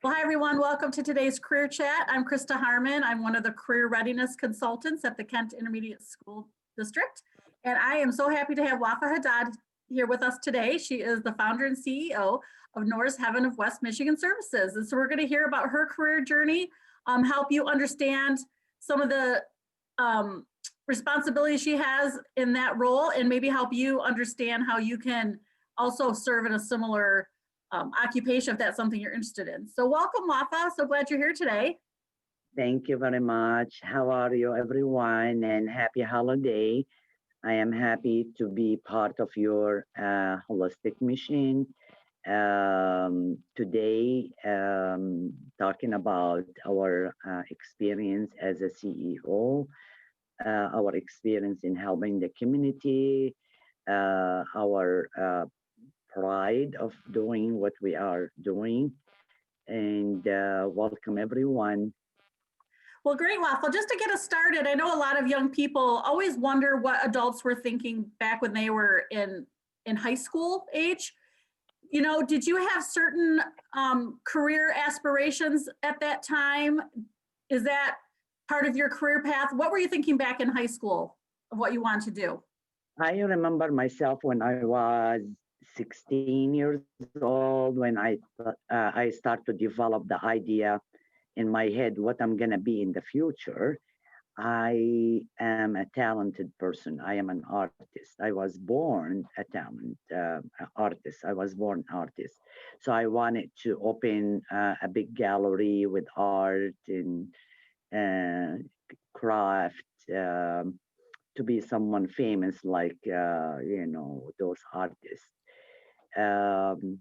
Well, hi, everyone. Welcome to today's Career Chat. I'm Krista Harmon. I'm one of the Career Readiness Consultants at the Kent Intermediate School District. And I am so happy to have Wafa Haddad here with us today. She is the founder and CEO of CEONoors Heaven of West Michigan Services. And so we're going to hear about her career journey, help you understand some of the responsibilities she has in that role, and maybe help you understand how you can also serve in a similar occupation if that's something you're interested in. So welcome, Wafa. So glad you're here today. Thank you very much. How are you, everyone? And happy holiday. I am happy to be part of your holistic mission. Today, talking about our experience as a CEO, our experience in helping the community, our pride of doing what we are doing, and welcome everyone. Well, great, Wafa. Just to get us started, I know a lot of young people always wonder what adults were thinking back when they were in high school age. You know, did you have certain career aspirations at that time? Is that part of your career path? What were you thinking back in high school of what you wanted to do? I remember myself when I was 16 years old, when I start to develop the idea in my head what I'm gonna be in the future. I am a talented person. I am an artist. I was born a talent artist. I was born artist. So I wanted to open a big gallery with art and craft. To be someone famous like those artists. And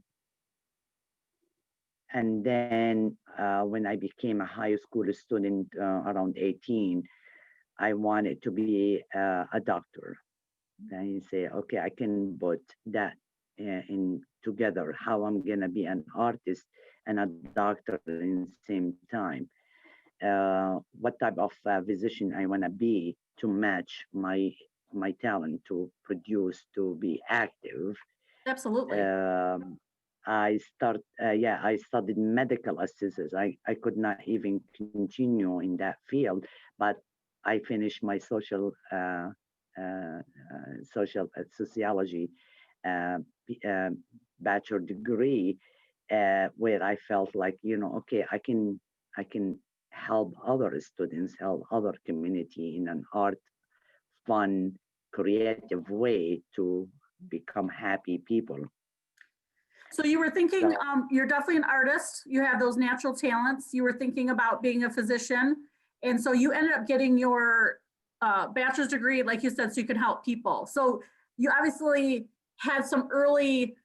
then when I became a high school student around 18, I wanted to be a doctor. And you say, okay, I can put that in together, how I'm gonna be an artist and a doctor in the same time. What type of physician I wanna be to match my talent to produce, to be active. Absolutely. I studied medical assistance. I could not even continue in that field, but I finished my sociology bachelor degree, where I felt like, okay, I can help other students, help other community in an art, fun, creative way to become happy people. So you were thinking, you're definitely an artist. You have those natural talents. You were thinking about being a physician. And so you ended up getting your bachelor's degree, like you said, so you can help people. So you obviously had some early,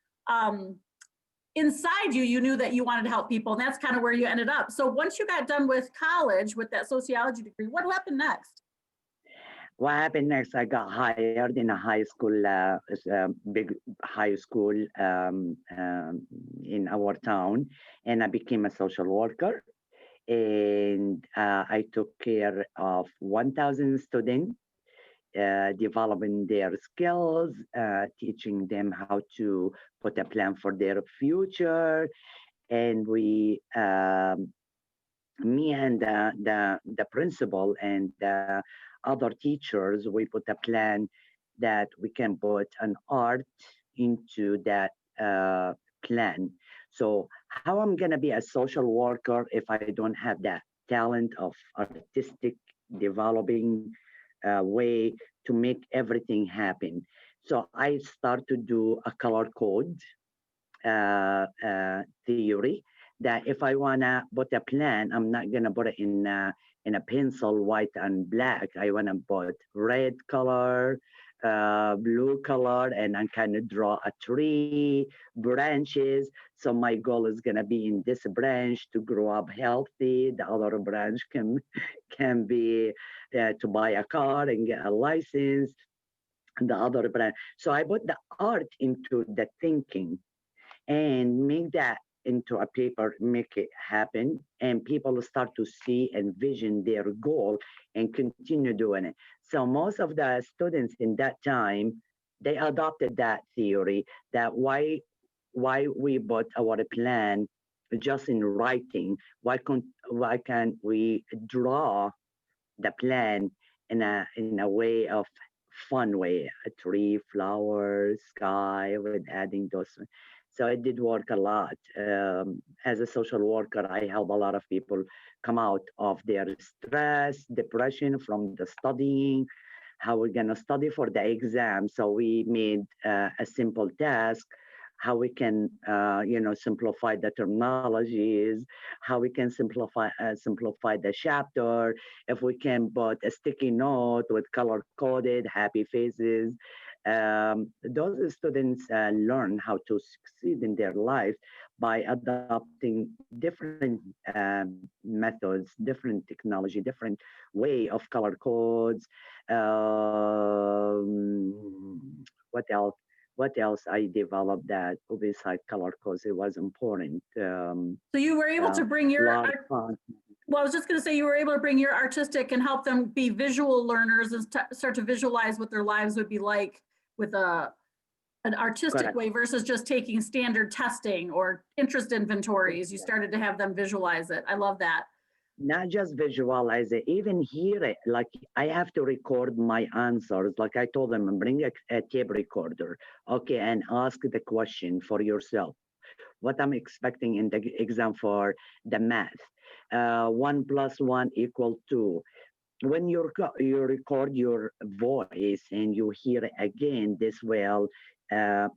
inside you knew that you wanted to help people. And that's kind of where you ended up. So once you got done with college with that sociology degree, what happened next? What happened next? I got hired in a high school, big high school in our town, and I became a social worker. And I took care of 1,000 students, developing their skills, teaching them how to put a plan for their future. And me and the principal and other teachers, we put a plan that we can put an art into that plan. So how I'm gonna be a social worker if I don't have that talent of artistic developing way to make everything happen? So I start to do a color code theory, that if I wanna put a plan, I'm not gonna put it in a pencil, white and black. I wanna put red color, blue color, and I kind of draw a tree, branches. So my goal is gonna be in this branch to grow up healthy. The other branch can be to buy a car and get a license. The other branch. So I put the art into the thinking and make that into a paper, make it happen, and people start to see and vision their goal and continue doing it. So most of the students in that time, they adopted that theory, that why we put our plan just in writing. Why can't we draw the plan in a way of fun way, a tree, flowers, sky, with adding those. So it did work a lot. As a social worker, I help a lot of people come out of their stress, depression from the studying, how we're going to study for the exam. So we made a simple task, how we can simplify the terminologies, how we can simplify the chapter, if we can put a sticky note with color coded happy faces. Those students learn how to succeed in their life by adopting different methods, different technology, different way of color codes. What else? What else I developed that beside color codes? It was important. So you were able to bring A your, lot of fun. well, I was just going to say you were able to bring your artistic and help them be visual learners and start to visualize what their lives would be like with an artistic Correct. way versus just taking standard testing or interest inventories. You started to have them visualize it. I love that. Not just visualize it, even hear it. Like I have to record my answers. Like I told them, bring a tape recorder, okay, and ask the question for yourself. What I'm expecting in the exam for the math. 1 + 1 = 2. When you record your voice and you hear it again, this will a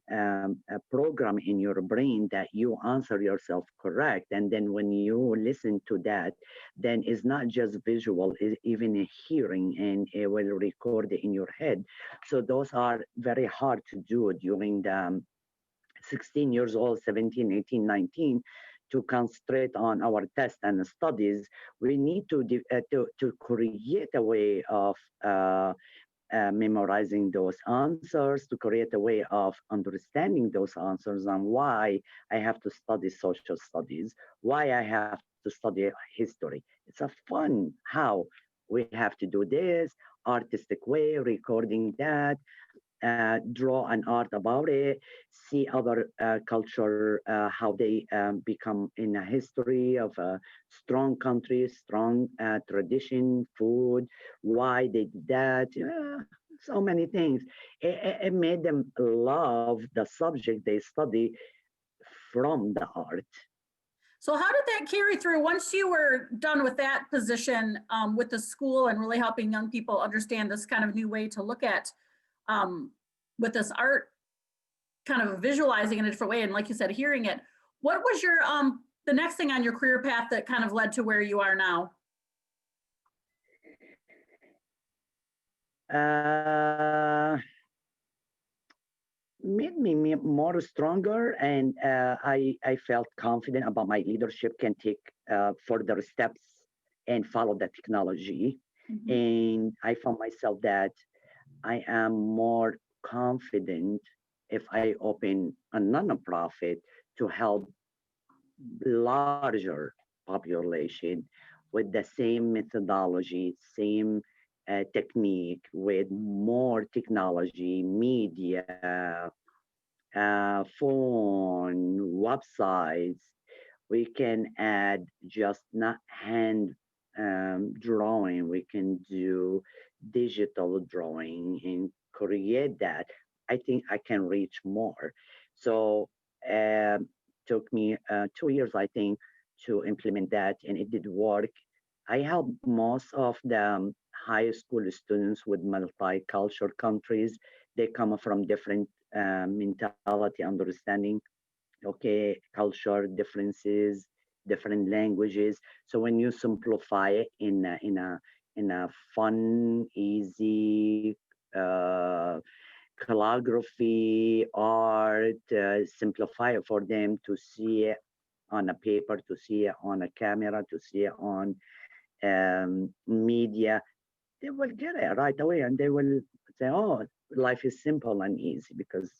program in your brain that you answer yourself correct. And then when you listen to that, then it's not just visual, it's even a hearing, and it will record it in your head. So those are very hard to do during the 16 years old, 17, 18, 19, to concentrate on our test and studies. We need to create a way of memorizing those answers, to create a way of understanding those answers, and why I have to study social studies, why I have to study history. It's a fun how we have to do this artistic way, recording that, draw an art about it, see other culture, how they become in a history of a strong country, strong tradition, food, why they did that. So many things. It made them love the subject they study from the art. So how did that carry through once you were done with that position with the school and really helping young people understand this kind of new way to look at with this art, kind of visualizing in a different way, and like you said, hearing it. What was your the next thing on your career path that kind of led to where you are now? Made me more stronger, and I felt confident about my leadership can take further steps and follow the technology. Mm-hmm. And I found myself that I am more confident if I open a non-profit to help larger population with the same methodology, same technique, with more technology, media, phone, websites. We can add just not hand drawing, we can do digital drawing and create that. I think I can reach more. So took me 2 years, I think, to implement that, and it did work. I help most of the high school students with multicultural countries. They come from different mentality, understanding, okay, culture differences, different languages. So when you simplify it in a fun, easy calligraphy, art, simplify it for them to see it on a paper, to see it on a camera, to see it on media, they will get it right away, and they will say, "Oh, life is simple and easy because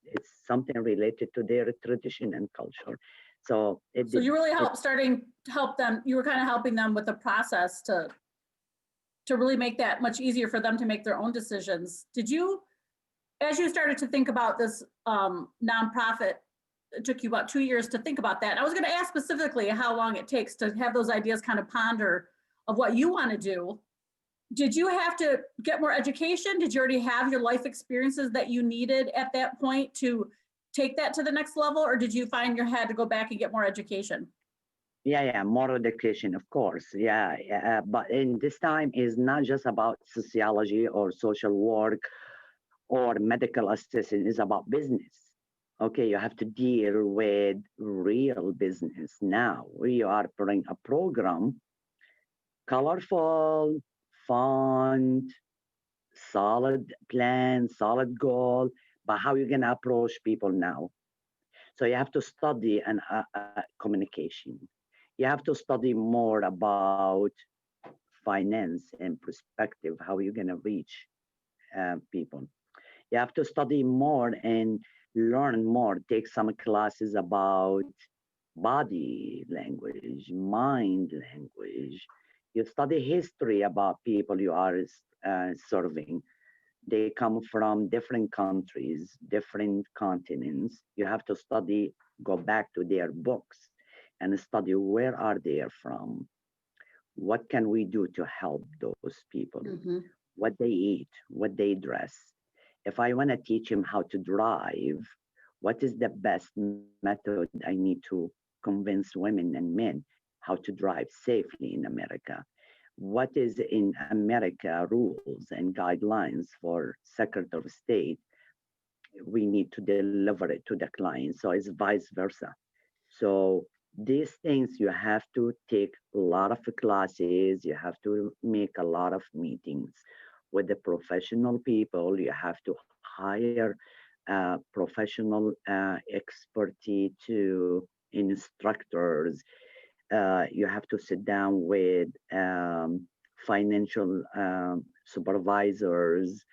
it's something related to their tradition and culture." So it So did. you really starting to help them. You were kind of helping them with the process to really make that much easier for them to make their own decisions. Did you, as you started to think about this nonprofit, it took you about 2 years to think about that. I was going to ask specifically how long it takes to have those ideas kind of ponder of what you want to do. Did you have to get more education? Did you already have your life experiences that you needed at that point to take that to the next level? Or did you find you had to go back and get more education? Yeah, more education, of course. Yeah. But in this time is not just about sociology or social work or medical assistant. It's about business. Okay, you have to deal with real business now. We are putting a program, colorful, font, solid plan, solid goal, but how you gonna approach people now? So you have to study and communication. You have to study more about finance and perspective, how you're gonna reach people. You have to study more and learn more. Take some classes about body language, mind language. You study history about people you are serving. They come from different countries, different continents. You have to study, go back to their books and study where are they from, what can we do to help those people, Mhm. what they eat, what they dress. If I want to teach him how to drive, what is the best method I need to convince women and men how to drive safely in America? What is in America rules and guidelines for Secretary of State? We need to deliver it to the client. So it's vice versa. So these things you have to take a lot of classes, you have to make a lot of meetings with the professional people, you have to hire professional expertise to instructors. You have to sit down with financial supervisors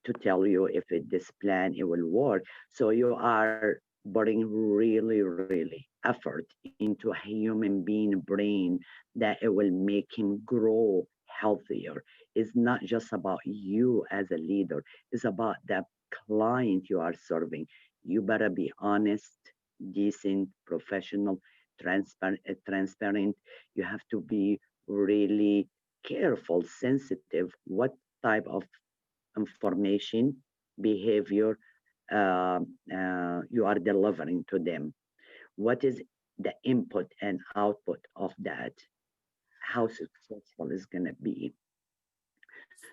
to tell you if this plan it will work. So you are putting really effort into a human being brain that it will make him grow healthier. It's not just about you as a leader, it's about the client you are serving. You better be honest, decent, professional, transparent. You have to be really careful, sensitive, what type of information, behavior you are delivering to them. What is the input and output of that? How successful is going to be?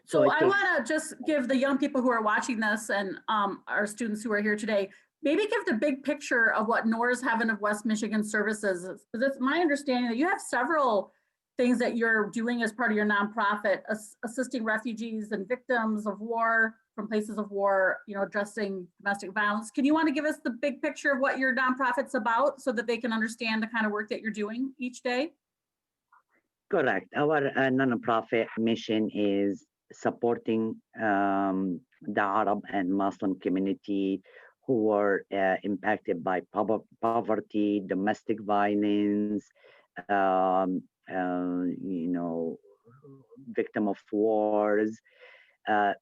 So So it I takes, want to just give the young people who are watching this and our students who are here today, maybe give the big picture of what NORS Heaven of West Michigan Services is. Because it's my understanding that you have several things that you're doing as part of your nonprofit, assisting refugees and victims of war from places of war, addressing domestic violence. Can you want to give us the big picture of what your nonprofit's about so that they can understand the kind of work that you're doing each day? correct. Our nonprofit mission is supporting the Arab and Muslim community who were impacted by poverty, domestic violence, um, victim of wars. Uh,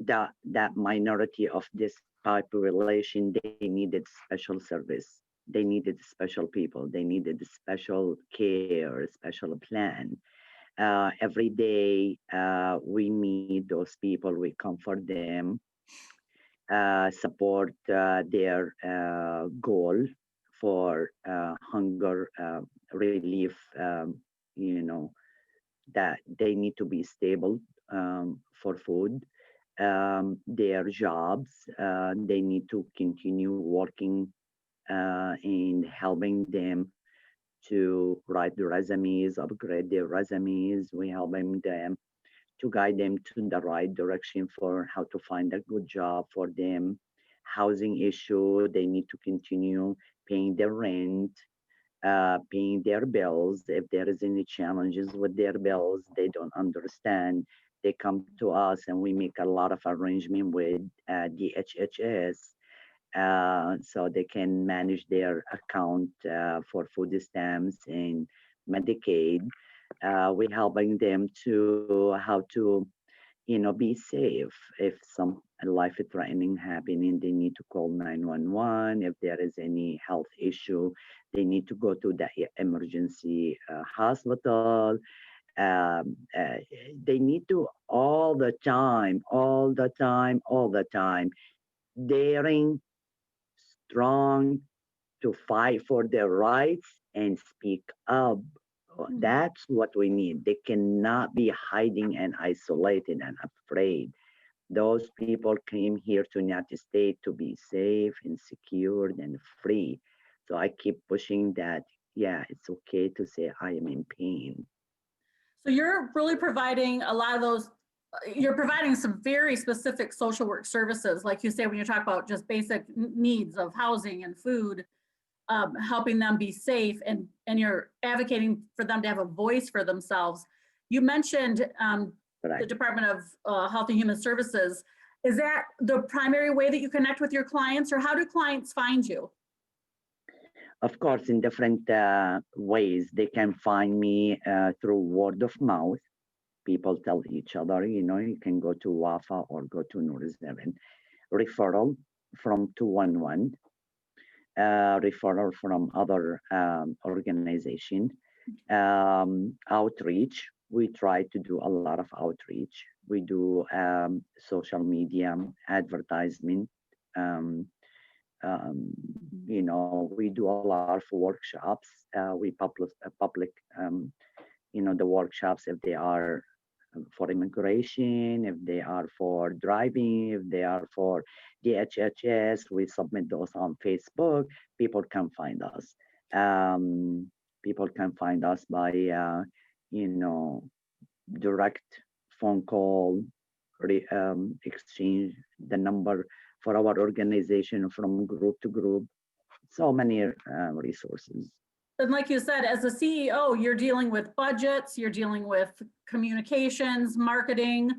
that minority of this population, they needed special service. They needed special people. They needed special care, special plan. Every day we meet those people, we comfort them, support their goal for hunger relief, you know, that they need to be stable for food, their jobs, they need to continue working and helping them to write the resumes, upgrade their resumes. We helping them to guide them to the right direction for how to find a good job for them. Housing issue, they need to continue paying their rent, paying their bills. If there is any challenges with their bills, they don't understand. They come to us and we make a lot of arrangement with DHHS so they can manage their account for food stamps and Medicaid. We're helping them to how to be safe. If some life-threatening happening, they need to call 911. If there is any health issue, they need to go to the emergency hospital. They need to all the time, daring, strong, to fight for their rights and speak up. That's what we need. They cannot be hiding and isolated and afraid. Those people came here to United States to be safe and secured and free. So I keep pushing that. Yeah, it's okay to say I am in pain. So you're really providing a lot of those, you're providing some very specific social work services, like you say, when you talk about just basic needs of housing and food, helping them be safe, and you're advocating for them to have a voice for themselves. You mentioned the Department of Health and Human Services. Is that the primary way that you connect with your clients, or how do clients find you? Of course, in different ways. They can find me through word of mouth. People tell each other, you can go to Wafa or go to CEONoors 7. Referral from 211, referral from other organization, outreach. We try to do a lot of outreach. We do social media advertisement. Um, we do a lot of workshops. We public, the workshops, if they are for immigration, if they are for driving, if they are for DHHS, we submit those on Facebook. People can find us. People can find us by, you know, direct phone call, exchange the number for our organization from group to group. So many resources. And like you said, as a CEO, you're dealing with budgets, you're dealing with communications, marketing,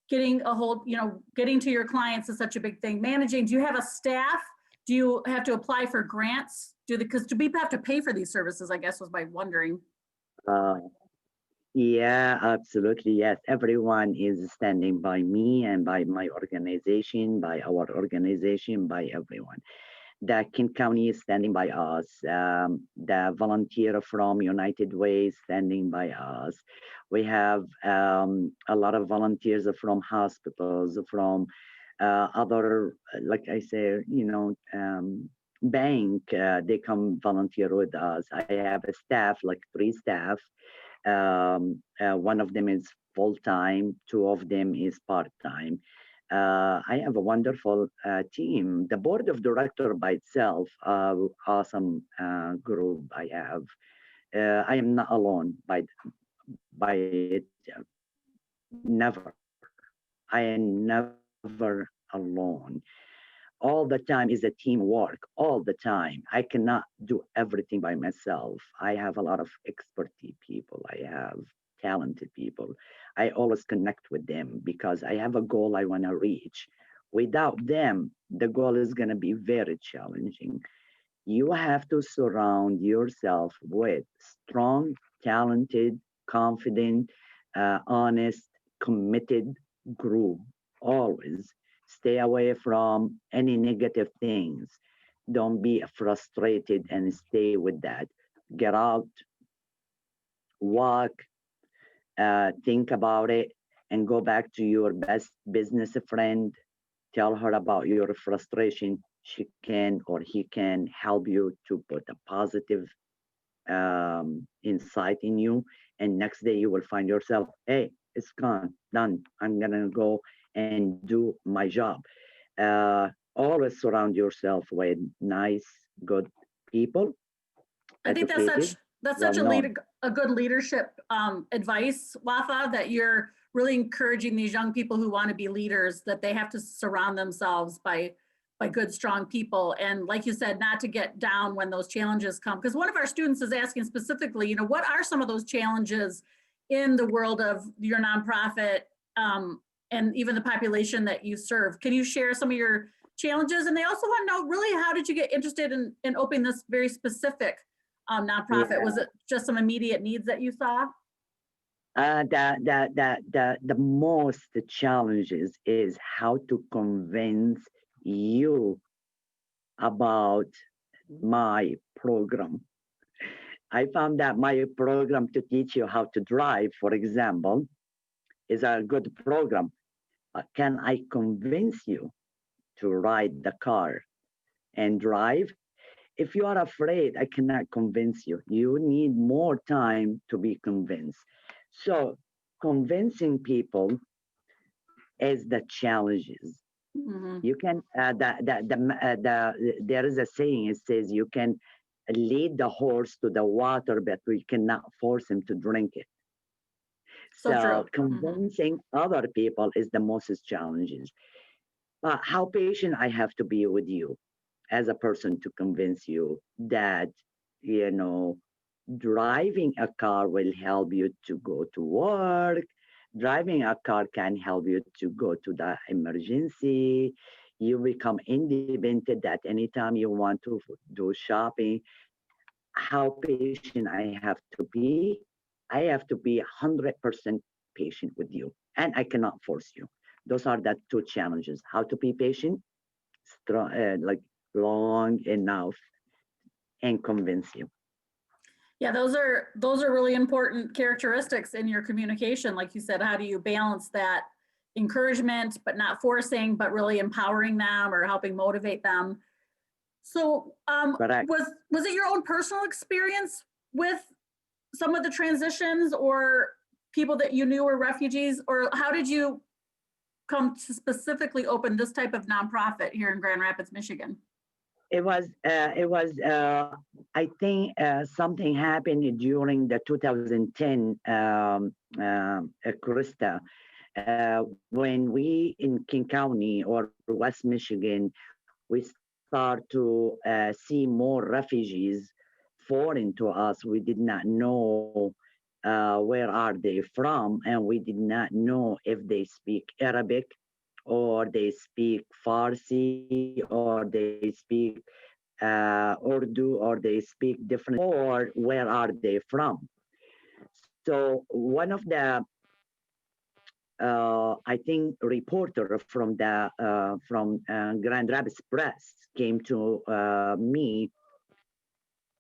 getting a hold, getting to your clients is such a big thing. Managing, do you have a staff? Do you have to apply for grants? Because do people have to pay for these services, I guess was my wondering. Yeah, absolutely. Yes. Everyone is standing by me and by my organization, by our organization, by everyone. The Kent County is standing by us. The volunteer from United Way is standing by us. We have a lot of volunteers from hospitals, from other, like I say, bank. They come volunteer with us. I have a staff, like 3 staff. One of them is full time, 2 of them is part time. I have a wonderful team. The board of director by itself, awesome group I have. I am not alone by it. Never. I am never alone. All the time is a teamwork, all the time. I cannot do everything by myself. I have a lot of expertise people. I have talented people. I always connect with them because I have a goal I want to reach. Without them, the goal is going to be very challenging. You have to surround yourself with strong, talented, confident, honest, committed group. Always stay away from any negative things. Don't be frustrated and stay with that. Get out, walk, think about it, and go back to your best business friend. Tell her about your frustration. She can or he can help you to put a positive insight in you. And next day you will find yourself, hey, it's gone, done. I'm gonna go and do my job. Always surround yourself with nice, good people. I think that's such a good leadership advice, Wafa, that you're really encouraging these young people who want to be leaders, that they have to surround themselves by good, strong people. And like you said, not to get down when those challenges come. Because one of our students is asking specifically, what are some of those challenges in the world of your nonprofit and even the population that you serve? Can you share some of your challenges? And they also want to know, really, how did you get interested in opening this very specific nonprofit? Yeah. Was it just some immediate needs that you saw? The most challenges is how to convince you about my program. I found that my program to teach you how to drive, for example, is a good program. Can I convince you to ride the car and drive? If you are afraid, I cannot convince you. You need more time to be convinced. So, convincing people is the challenges. Mhm. You can there is a saying. It says you can lead the horse to the water, but we cannot force him to drink it. So So true. Mhm. convincing other people is the most challenges. But how patient I have to be with you as a person to convince you that, you know, driving a car will help you to go to work. Driving a car can help you to go to the emergency. You become independent that anytime you want to do shopping. How patient I have to be? I have to be 100% patient with you, and I cannot force you. Those are the two challenges: how to be patient, strong, like long enough, and convince you. Yeah, those are really important characteristics in your communication. Like you said, how do you balance that encouragement, but not forcing, but really empowering them or helping motivate them? So, Correct. was it your own personal experience with some of the transitions, or people that you knew were refugees, or how did you come to specifically open this type of nonprofit here in Grand Rapids, Michigan? It was I think something happened during the 2010 Krista, when we in King County or West Michigan, we start to see more refugees foreign to us. We did not know where are they from, and we did not know if they speak Arabic or they speak Farsi or they speak Urdu or they speak different, or where are they from. So one of the I think reporter from Grand Rapids Press came to me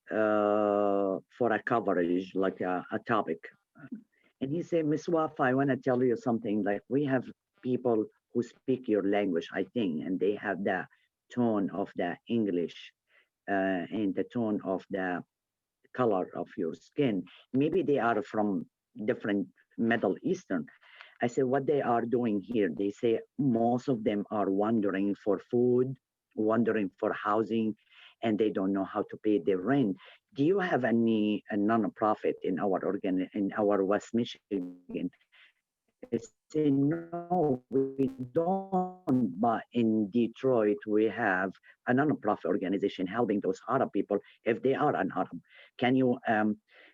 for a coverage, like a topic, and he said, "Miss Wafa, I want to tell you something. Like we have people who speak your language, I think, and they have the tone of the English and the tone of the color of your skin. Maybe they are from different Middle Eastern." I said, what they are doing here? They say most of them are wandering for food, wandering for housing, and they don't know how to pay their rent. Do you have any a non-profit in our in our West Michigan? I say, no, we don't. But in Detroit, we have a non-profit organization helping those Arab people if they are an Arab. Can you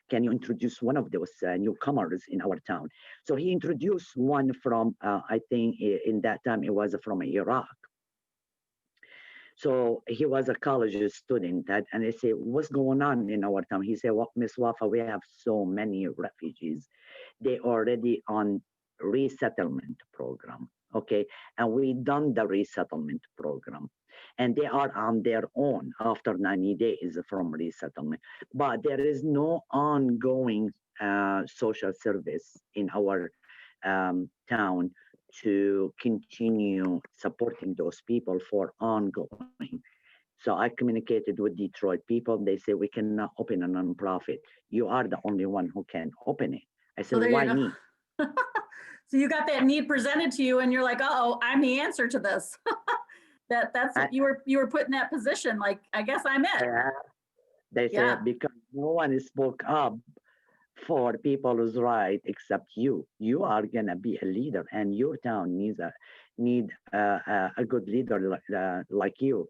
can you introduce one of those newcomers in our town? So he introduced one from, I think in that time it was from Iraq. So he was a college student, and I say, what's going on in our town? He said, well, Miss Wafa, we have so many refugees. They already on resettlement program. Okay. And we done the resettlement program. And they are on their own after 90 days from resettlement. But there is no ongoing social service in our town to continue supporting those people for ongoing. So I communicated with Detroit people. They say we cannot open a nonprofit. You are the only one who can open it. I said, So there you why go. me? So you got that need presented to you, and you're like, "Oh, I'm the answer to this." That's I, you were put in that position. Like, I guess I'm it. uh, they say Yeah. because no one spoke up for people's right except you. You are gonna be a leader, and your town need a good leader like you.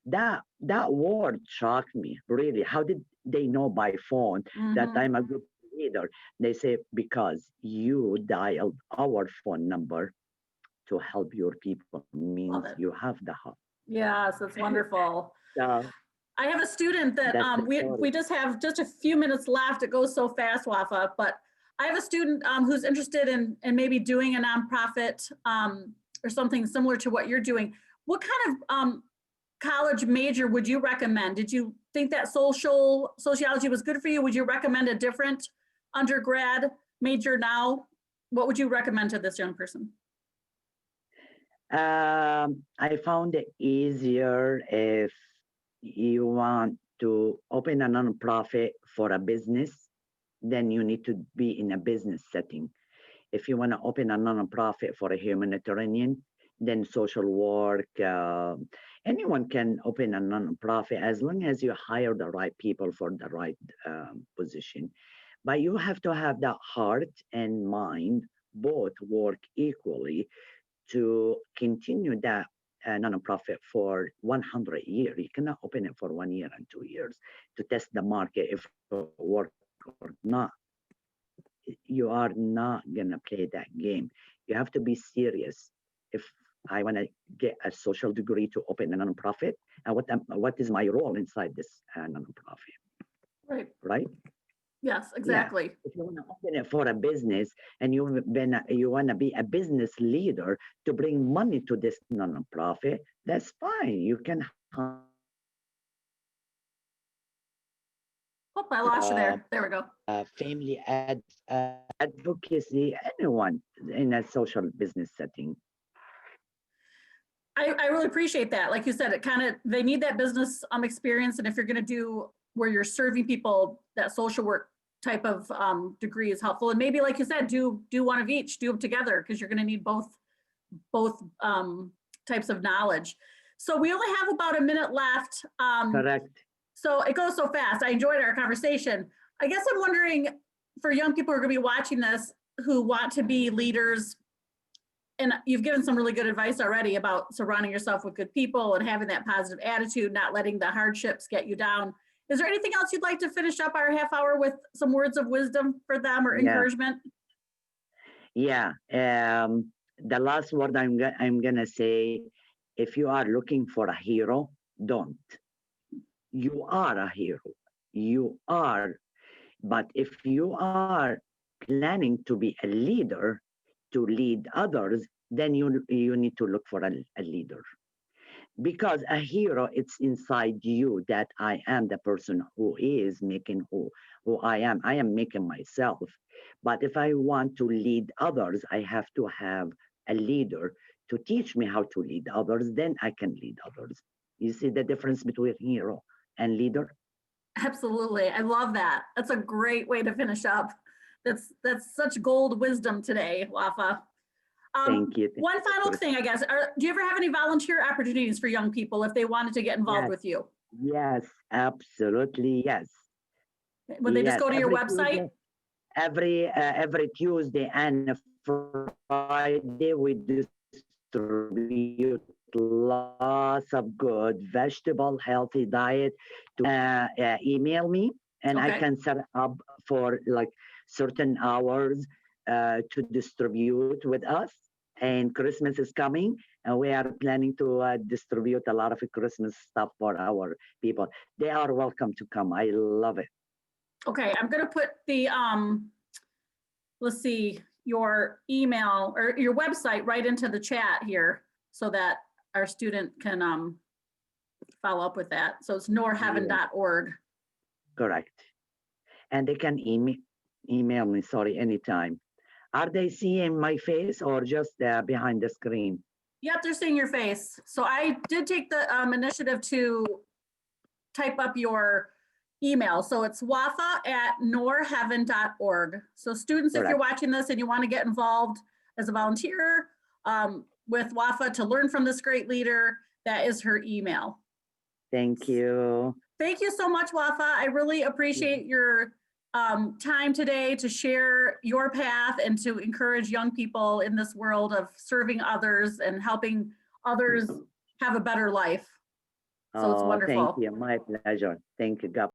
That word shocked me really. How did they know by phone that Hmm. I'm a good leader? They say because you dialed our phone number to help your people means Love you it. have the heart. Yes, that's wonderful. So I have a student that that's the we story. we just have just a few minutes left. It goes so fast, Wafa. But I have a student who's interested in maybe doing a nonprofit or something similar to what you're doing. What kind of college major would you recommend? Did you think that sociology was good for you? Would you recommend a different undergrad major now? What would you recommend to this young person? I found it easier if you want to open a nonprofit for a business, then you need to be in a business setting. If you want to open a nonprofit for a humanitarian, then social work, anyone can open a nonprofit as long as you hire the right people for the right position. But you have to have that heart and mind both work equally to continue that nonprofit for 100 years. You cannot open it for 1 year and 2 years to test the market if it works or not. You are not gonna play that game. You have to be serious. If I want to get a social degree to open a nonprofit, and what is my role inside this nonprofit? Right. Right? Yes, exactly. Yeah. If you want to open it for a business and you want to be a business leader to bring money to this nonprofit, that's fine. You can Oh, I lost you there. There we go. family advocacy, anyone in a social business setting. I really appreciate that. Like you said, it kind of, they need that business experience. And if you're going to do where you're serving people, that social work type of degree is helpful. And maybe, like you said, do one of each, do them together, because you're going to need both types of knowledge. So we only have about a minute left. Correct. So it goes so fast. I enjoyed our conversation. I guess I'm wondering, for young people who are going to be watching this, who want to be leaders, and you've given some really good advice already about surrounding yourself with good people and having that positive attitude, not letting the hardships get you down. Is there anything else you'd like to finish up our half hour with, some words of wisdom for them or encouragement? Yeah. The last word I'm gonna say, if you are looking for a hero, don't. You are a hero. You are. But if you are planning to be a leader, to lead others, then you need to look for a leader. Because a hero, it's inside you, that I am the person who is making who I am. I am making myself. But if I want to lead others, I have to have a leader to teach me how to lead others, then I can lead others. You see the difference between hero and leader? Absolutely. I love that. That's a great way to finish up. That's such gold wisdom today, Wafa. Thank you. One final thing, I guess. Do you ever have any volunteer opportunities for young people if they wanted to get involved with you? Yes, absolutely, yes. Would they just go to your website? Every Tuesday and Friday, we distribute lots of good vegetable, healthy diet. To email me, and I can set up for like certain hours to distribute with us. And Christmas is coming, and we are planning to distribute a lot of Christmas stuff for our people. They are welcome to come. I love it. Okay, I'm going to put the, let's see, your email or your website right into the chat here so that our student can follow up with that. So it's noorheaven.org. Correct. And they can email me, anytime. Are they seeing my face or just behind the screen? Yep, they're seeing your face. So I did take the initiative to type up your email. So it's wafa@noorheaven.org. So students, if you're watching this and you want to get involved as a volunteer with Wafa to learn from this great leader, that is her email. Thank you. Thank you so much, Wafa. I really appreciate your time today to share your path and to encourage young people in this world of serving others and helping others have a better life. So it's wonderful. Thank you. My pleasure. Thank you. God